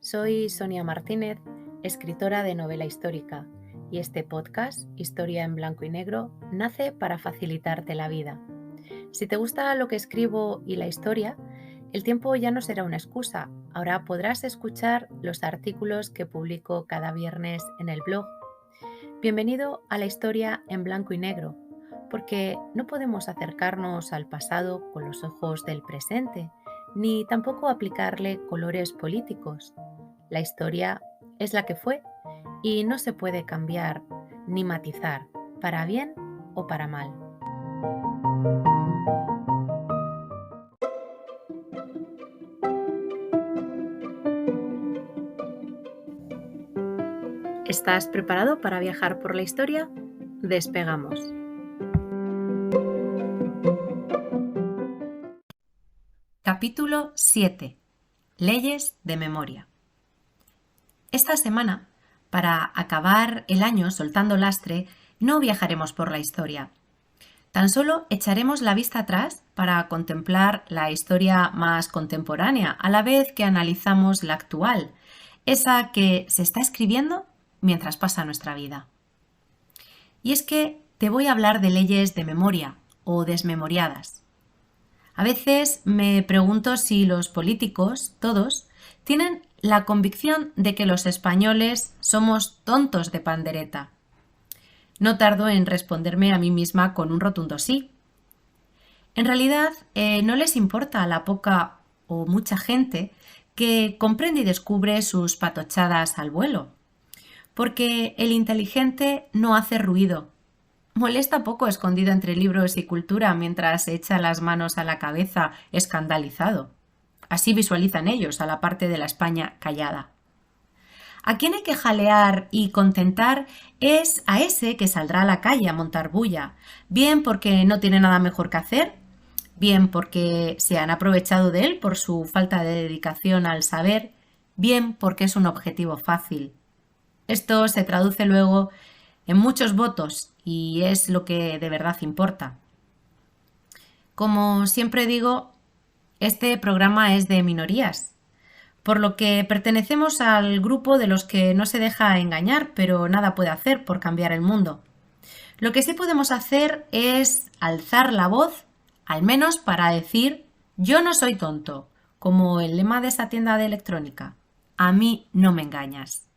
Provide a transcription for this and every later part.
Soy Sonia Martínez, escritora de novela histórica, y este podcast, Historia en Blanco y Negro, nace para facilitarte la vida. Si te gusta lo que escribo y la historia, el tiempo ya no será una excusa. Ahora podrás escuchar los artículos que publico cada viernes en el blog. Bienvenido a la historia en blanco y negro, porque no podemos acercarnos al pasado con los ojos del presente, ni tampoco aplicarle colores políticos. La historia es la que fue y no se puede cambiar ni matizar, para bien o para mal. ¿Estás preparado para viajar por la historia? Despegamos. Capítulo 7. Leyes de memoria. Esta semana, para acabar el año soltando lastre, no viajaremos por la historia. Tan solo echaremos la vista atrás para contemplar la historia más contemporánea, a la vez que analizamos la actual, esa que se está escribiendo mientras pasa nuestra vida. Y es que te voy a hablar de leyes de memoria o desmemoriadas. A veces me pregunto si los políticos, todos, tienen la convicción de que los españoles somos tontos de pandereta. No tardo en responderme a mí misma con un rotundo sí. En realidad, no les importa a la poca o mucha gente que comprende y descubre sus patochadas al vuelo. Porque el inteligente no hace ruido. Molesta poco escondido entre libros y cultura mientras se echa las manos a la cabeza escandalizado. Así visualizan ellos a la parte de la España callada. A quien hay que jalear y contentar es a ese que saldrá a la calle a montar bulla, bien porque no tiene nada mejor que hacer, bien porque se han aprovechado de él por su falta de dedicación al saber, bien porque es un objetivo fácil. Esto se traduce luego en muchos votos y es lo que de verdad importa. Como siempre digo, este programa es de minorías, por lo que pertenecemos al grupo de los que no se deja engañar, pero nada puede hacer por cambiar el mundo. Lo que sí podemos hacer es alzar la voz, al menos para decir «yo no soy tonto», como el lema de esa tienda de electrónica. A mí no me engañas.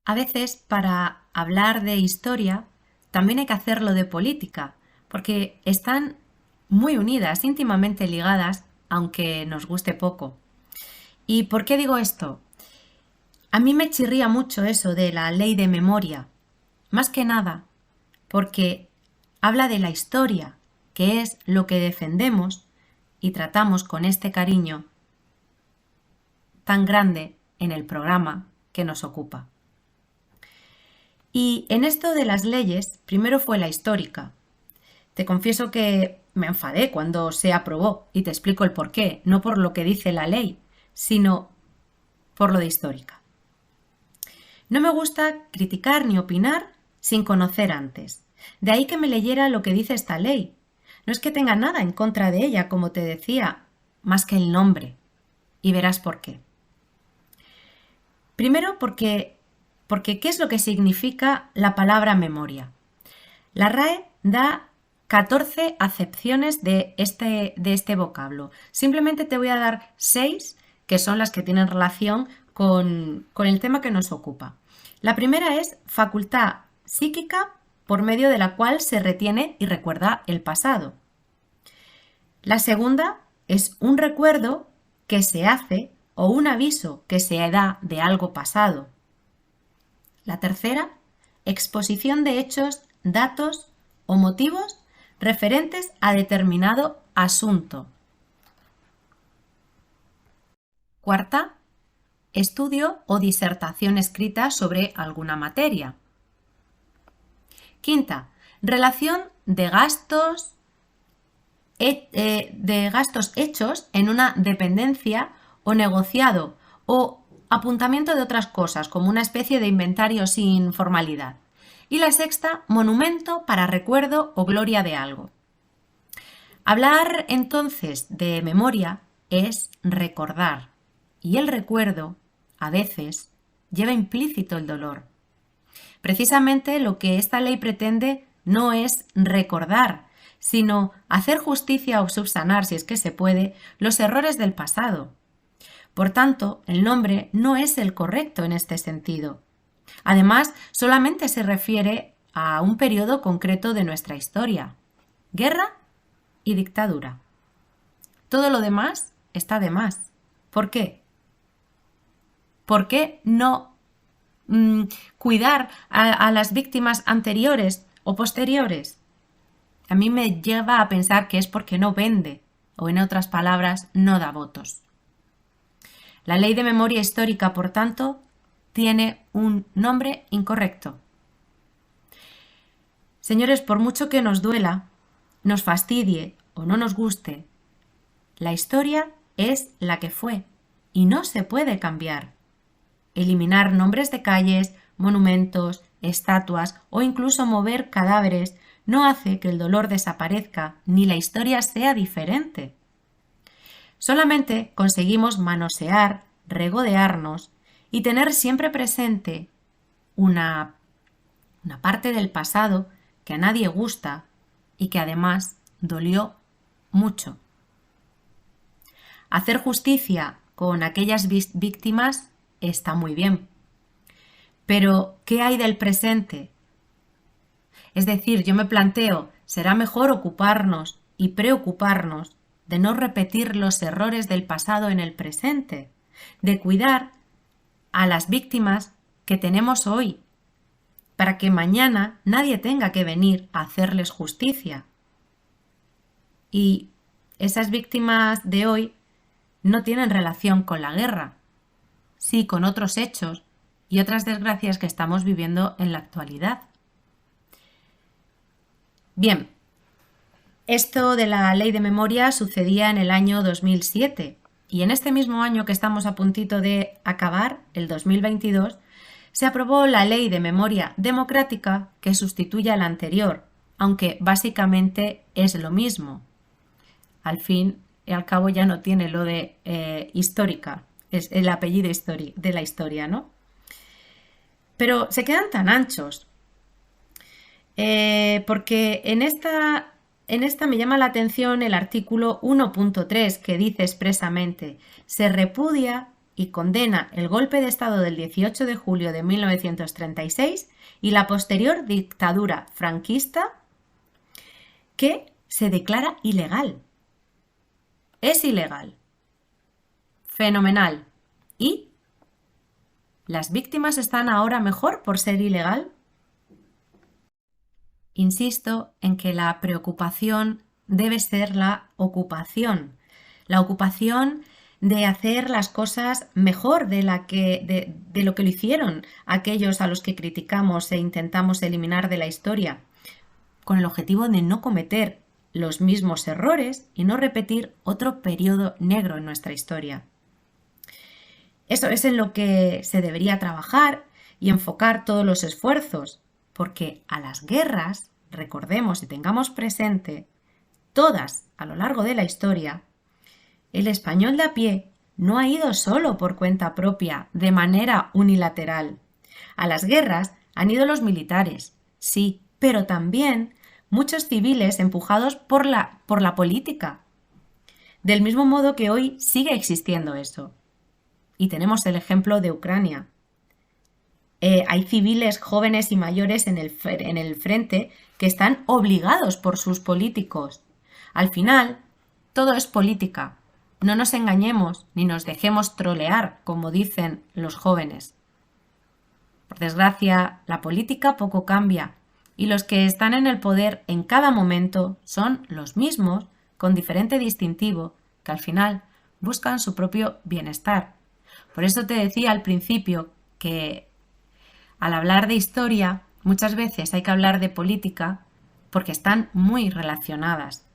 A veces, para hablar de historia, también hay que hacerlo de política, porque están muy unidas, íntimamente ligadas, aunque nos guste poco. ¿Y por qué digo esto? A mí me chirría mucho eso de la ley de memoria, más que nada porque habla de la historia, que es lo que defendemos y tratamos con este cariño tan grande en el programa que nos ocupa. Y en esto de las leyes, primero fue la histórica. Te confieso que me enfadé cuando se aprobó y te explico el porqué, no por lo que dice la ley, sino por lo de histórica. No me gusta criticar ni opinar sin conocer antes. De ahí que me leyera lo que dice esta ley. No es que tenga nada en contra de ella, como te decía, más que el nombre. Y verás por qué. Primero porque ¿qué es lo que significa la palabra memoria? La RAE da 14 acepciones de este vocablo. Simplemente te voy a dar 6, que son las que tienen relación con el tema que nos ocupa. La primera es facultad psíquica por medio de la cual se retiene y recuerda el pasado. La segunda es un recuerdo que se hace o un aviso que se da de algo pasado. La tercera, exposición de hechos, datos o motivos referentes a determinado asunto. Cuarta, estudio o disertación escrita sobre alguna materia. Quinta, relación de gastos hechos en una dependencia o negociado o apuntamiento de otras cosas, como una especie de inventario sin formalidad. Y la sexta, monumento para recuerdo o gloria de algo. Hablar entonces de memoria es recordar, y el recuerdo, a veces, lleva implícito el dolor. Precisamente lo que esta ley pretende no es recordar, sino hacer justicia o subsanar, si es que se puede, los errores del pasado. Por tanto, el nombre no es el correcto en este sentido. Además, solamente se refiere a un periodo concreto de nuestra historia: guerra y dictadura. Todo lo demás está de más. ¿Por qué? ¿Por qué no cuidar a las víctimas anteriores o posteriores? A mí me lleva a pensar que es porque no vende, o en otras palabras, no da votos. La ley de memoria histórica, por tanto, tiene un nombre incorrecto. Señores, por mucho que nos duela, nos fastidie o no nos guste, la historia es la que fue y no se puede cambiar. Eliminar nombres de calles, monumentos, estatuas o incluso mover cadáveres no hace que el dolor desaparezca ni la historia sea diferente. Solamente conseguimos manosear, regodearnos y tener siempre presente una parte del pasado que a nadie gusta y que además dolió mucho. Hacer justicia con aquellas víctimas está muy bien, pero ¿qué hay del presente? Es decir, yo me planteo, ¿será mejor ocuparnos y preocuparnos de no repetir los errores del pasado en el presente, de cuidar a las víctimas que tenemos hoy, para que mañana nadie tenga que venir a hacerles justicia? Y esas víctimas de hoy no tienen relación con la guerra, sí con otros hechos y otras desgracias que estamos viviendo en la actualidad. Bien, esto de la ley de memoria sucedía en el año 2007 y en este mismo año que estamos a puntito de acabar, el 2022, se aprobó la ley de memoria democrática que sustituye a la anterior, aunque básicamente es lo mismo. Al fin y al cabo ya no tiene lo de histórica, es el apellido de la historia, ¿no? Pero se quedan tan anchos, porque en esta me llama la atención el artículo 1.3 que dice expresamente: se repudia y condena el golpe de Estado del 18 de julio de 1936 y la posterior dictadura franquista, que se declara ilegal. Es ilegal. Fenomenal. ¿Y las víctimas están ahora mejor por ser ilegal? Insisto en que la preocupación debe ser la ocupación de hacer las cosas mejor de lo que lo hicieron aquellos a los que criticamos e intentamos eliminar de la historia, con el objetivo de no cometer los mismos errores y no repetir otro periodo negro en nuestra historia. Eso es en lo que se debería trabajar y enfocar todos los esfuerzos, porque a las guerras, recordemos y tengamos presente, todas a lo largo de la historia, el español de a pie no ha ido solo por cuenta propia, de manera unilateral. A las guerras han ido los militares, sí, pero también muchos civiles empujados por la política. Del mismo modo que hoy sigue existiendo eso. Y tenemos el ejemplo de Ucrania. Hay civiles jóvenes y mayores en el frente que están obligados por sus políticos. Al final, todo es política. No nos engañemos ni nos dejemos trolear, como dicen los jóvenes. Por desgracia, la política poco cambia y los que están en el poder en cada momento son los mismos, con diferente distintivo, que al final buscan su propio bienestar. Por eso te decía al principio que al hablar de historia muchas veces hay que hablar de política porque están muy relacionadas.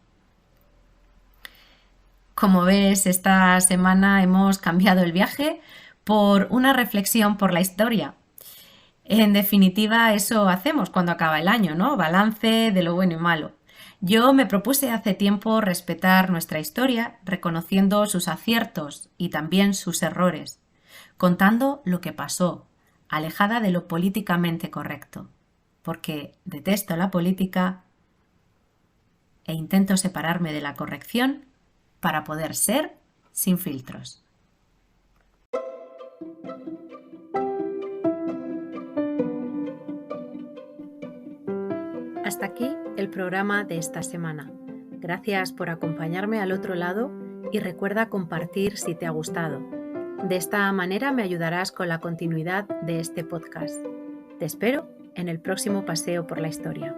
Como ves, esta semana hemos cambiado el viaje por una reflexión por la historia. En definitiva, eso hacemos cuando acaba el año, ¿no? Balance de lo bueno y malo. Yo me propuse hace tiempo respetar nuestra historia, reconociendo sus aciertos y también sus errores, contando lo que pasó, alejada de lo políticamente correcto, porque detesto la política e intento separarme de la corrección para poder ser sin filtros. Hasta aquí el programa de esta semana. Gracias por acompañarme al otro lado y recuerda compartir si te ha gustado. De esta manera me ayudarás con la continuidad de este podcast. Te espero en el próximo paseo por la historia.